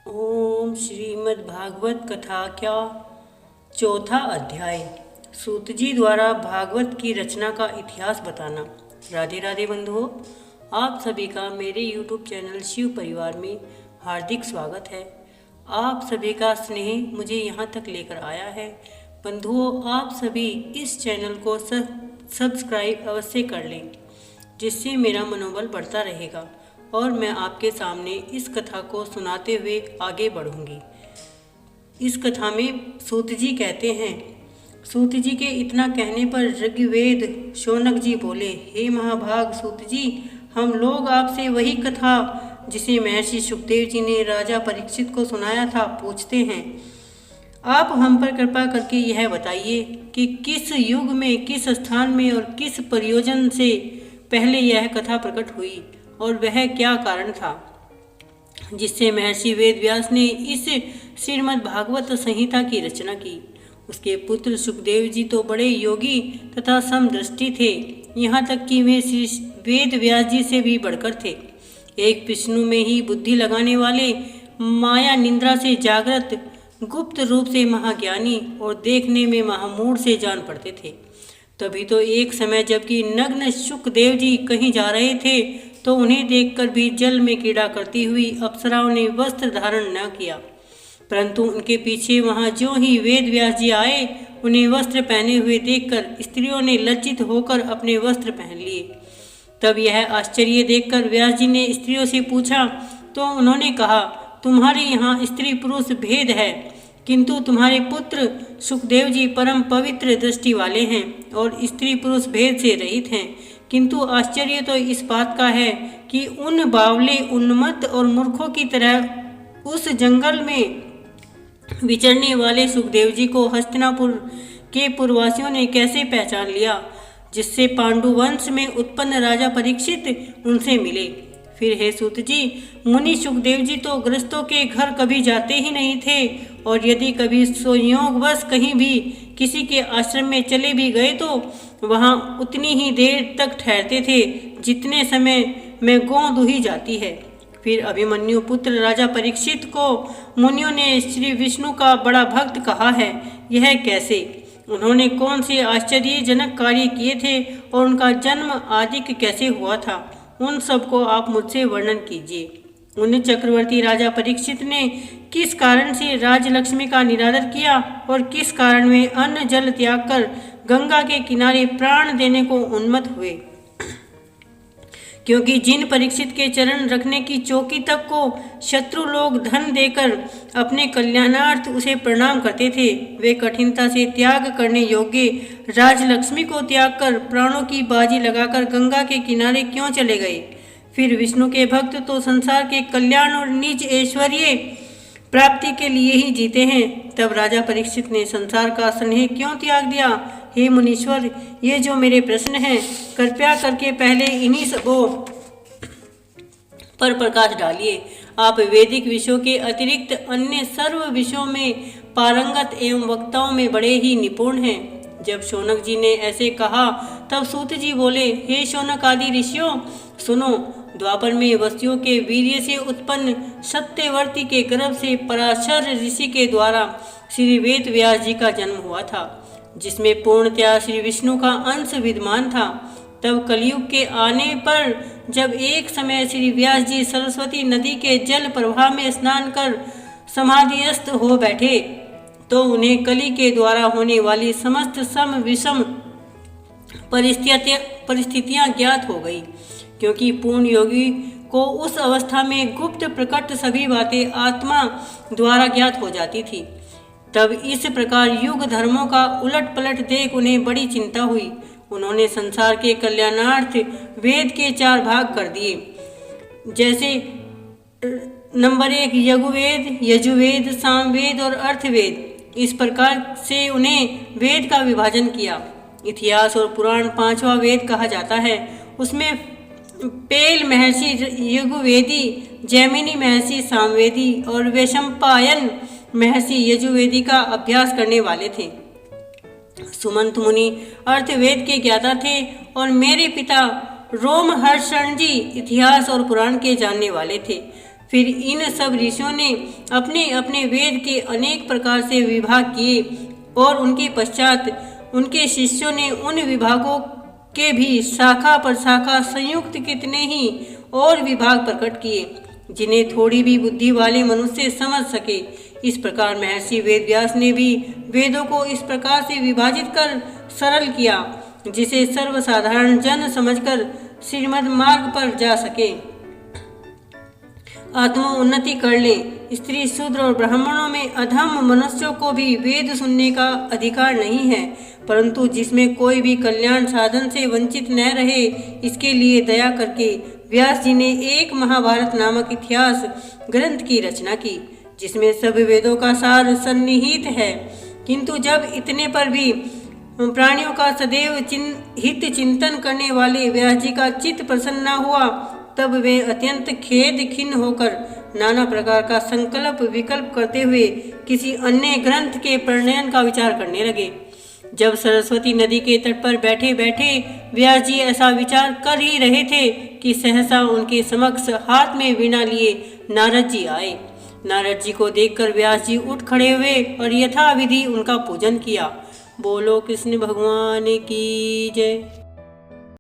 ओम श्रीमद् भागवत कथा क्या चौथा अध्याय सूत जी द्वारा भागवत की रचना का इतिहास बताना। राधे राधे बंधुओं, आप सभी का मेरे YouTube चैनल शिव परिवार में हार्दिक स्वागत है। आप सभी का स्नेह मुझे यहाँ तक लेकर आया है। बंधुओं, आप सभी इस चैनल को सब्सक्राइब अवश्य कर लें, जिससे मेरा मनोबल बढ़ता रहेगा और मैं आपके सामने इस कथा को सुनाते हुए आगे बढ़ूंगी। इस कथा में सूत जी कहते हैं। सूत जी के इतना कहने पर ऋग्वेद शौनक जी बोले, हे महाभाग सूत जी, हम लोग आपसे वही कथा जिसे महर्षि सुखदेव जी ने राजा परीक्षित को सुनाया था पूछते हैं। आप हम पर कृपा करके यह बताइए कि किस युग में, किस स्थान में और किस प्रयोजन से पहले यह कथा प्रकट हुई और वह क्या कारण था जिससे महर्षि वेदव्यास ने इस श्रीमद् भागवत संहिता की रचना की। उसके पुत्र सुखदेव जी तो बड़े योगी तथा समदृष्टि थे, यहाँ तक कि वे श्री वेदव्यास जी से भी बढ़कर थे। एक विष्णु में ही बुद्धि लगाने वाले, माया निंद्रा से जागृत, गुप्त रूप से महाज्ञानी और देखने में महामूढ़ से जान पड़ते थे। तभी तो एक समय जबकि नग्न सुखदेव जी कहीं जा रहे थे तो उन्हें देखकर भी जल में कीड़ा करती हुई अप्सराओं ने वस्त्र धारण न किया, परंतु उनके पीछे वहां ज्यों ही वेद व्यास जी आए, उन्हें वस्त्र पहने हुए देखकर स्त्रियों ने लज्जित होकर अपने वस्त्र पहन लिए। तब यह आश्चर्य देखकर व्यास जी ने स्त्रियों से पूछा तो उन्होंने कहा, तुम्हारे यहाँ स्त्री पुरुष भेद है, किंतु तुम्हारे पुत्र सुखदेव जी परम पवित्र दृष्टि वाले हैं और स्त्री पुरुष भेद से रहित हैं। किंतु आश्चर्य तो इस बात का है कि उन बावले, उन्मत्त और मूर्खों की तरह उस जंगल में विचरने वाले सुखदेव जी को हस्तिनापुर के पुरवासियों ने कैसे पहचान लिया, जिससे पांडु वंश में उत्पन्न राजा परीक्षित उनसे मिले। फिर हे सूत जी, मुनि सुखदेव जी तो गृहस्थों के घर कभी जाते ही नहीं थे, और यदि कभी संयोगवश कहीं भी किसी के आश्रम में चले भी गए तो वहाँ उतनी ही देर तक ठहरते थे जितने समय में गौ दुही जाती है। फिर अभिमन्यु पुत्र राजा परीक्षित को मुनियों ने श्री विष्णु का बड़ा भक्त कहा है, यह कैसे? उन्होंने कौन से आश्चर्यजनक कार्य किए थे और उनका जन्म आदि कैसे हुआ था, उन सब को आप मुझसे वर्णन कीजिए। उन चक्रवर्ती राजा परीक्षित ने किस कारण से राजलक्ष्मी का निरादर किया और किस कारण वे अन्न जल त्याग कर गंगा के किनारे प्राण देने को उन्मत्त हुए, क्योंकि जिन परीक्षित के चरण रखने की चौकी तक को शत्रु लोग धन देकर अपने कल्याणार्थ उसे प्रणाम करते थे, वे कठिनता से त्याग करने योग्य राजलक्ष्मी को त्याग कर प्राणों की बाजी लगाकर गंगा के किनारे क्यों चले गए? फिर विष्णु के भक्त तो संसार के कल्याण और निज ऐश्वर्य प्राप्ति के लिए ही जीते हैं, तब राजा परीक्षित ने संसार का स्नेह क्यों त्याग दिया? हे मुनीश्वर, ये जो मेरे प्रश्न हैं, कृपया करके पहले इन्हीं सबों पर प्रकाश डालिए। आप वैदिक विषयों के अतिरिक्त अन्य सर्व विषयों में पारंगत एवं वक्ताओं में बड़े ही निपुण हैं। जब शौनक जी ने ऐसे कहा तब सूत जी बोले, हे शौनक आदि ऋषियों, सुनो। द्वापर में वसुओं के वीर्य से उत्पन्न सत्यवर्ती के गर्भ से पराशर ऋषि के द्वारा श्री वेद व्यास जी का जन्म हुआ था, जिसमें पूर्णतया श्री विष्णु का अंश विद्यमान था। तब कलयुग के आने पर जब एक समय श्री व्यास जी सरस्वती नदी के जल प्रवाह में स्नान कर समाधिस्थ हो बैठे तो उन्हें कली के द्वारा होने वाली समस्त सम विषम परिस्थितियां ज्ञात हो गई, क्योंकि पूर्ण योगी को उस अवस्था में गुप्त प्रकट सभी बातें आत्मा द्वारा ज्ञात हो जाती थी। तब इस प्रकार युग धर्मों का उलट पलट देख उन्हें बड़ी चिंता हुई। उन्होंने संसार के कल्याणार्थ वेद के 4 भाग कर दिए, जैसे नंबर 1 यजुर्वेद, यजुर्वेद, सामवेद और अर्थवेद। इस प्रकार से उन्हें वेद का विभाजन किया। इतिहास और पुराण 5वां वेद कहा जाता है। उसमें पेल महर्षि यजुर्वेदी, जैमिनी महर्षि सामवेदी और वैशंपायन महर्षि यजुर्वेदी का अभ्यास करने वाले थे। सुमंत मुनि अर्थवेद के ज्ञाता थे और मेरे पिता रोमहर्षण जी इतिहास और पुराण के जानने वाले थे। फिर इन सब ऋषियों ने अपने अपने वेद के अनेक प्रकार से विभाग किए और उनके पश्चात उनके शिष्यों ने उन विभागों के भी शाखा पर शाखा संयुक्त कितने ही और विभाग प्रकट किए जिन्हें थोड़ी भी बुद्धि वाले मनुष्य समझ सके। इस प्रकार महर्षि वेदव्यास ने भी वेदों को इस प्रकार से विभाजित कर सरल किया जिसे सर्वसाधारण जन समझकर श्रीमद् मार्ग पर जा सके, आत्मोन्नति कर ले। स्त्री शूद्र और ब्राह्मणों में अधम मनुष्यों को भी वेद सुनने का अधिकार नहीं है, परंतु जिसमें कोई भी कल्याण साधन से वंचित न रहे, इसके लिए दया करके व्यास जी ने एक महाभारत नामक इतिहास ग्रंथ की रचना की जिसमें सब वेदों का सार सन्निहित है। किंतु जब इतने पर भी प्राणियों का सदैव हित चिंतन करने वाले व्यास जी का चित्त प्रसन्न न हुआ, तब वे अत्यंत खेद खिन्न होकर नाना प्रकार का संकल्प विकल्प करते हुए किसी अन्य ग्रंथ के प्रणयन का विचार करने लगे। जब सरस्वती नदी के तट पर बैठे बैठे व्यास जी ऐसा विचार कर ही रहे थे कि सहसा उनके समक्ष हाथ में वीणा लिए नारद जी आए। नारद जी को देखकर व्यास जी उठ खड़े हुए और यथाविधि उनका पूजन किया। बोलो कृष्ण भगवान की जय।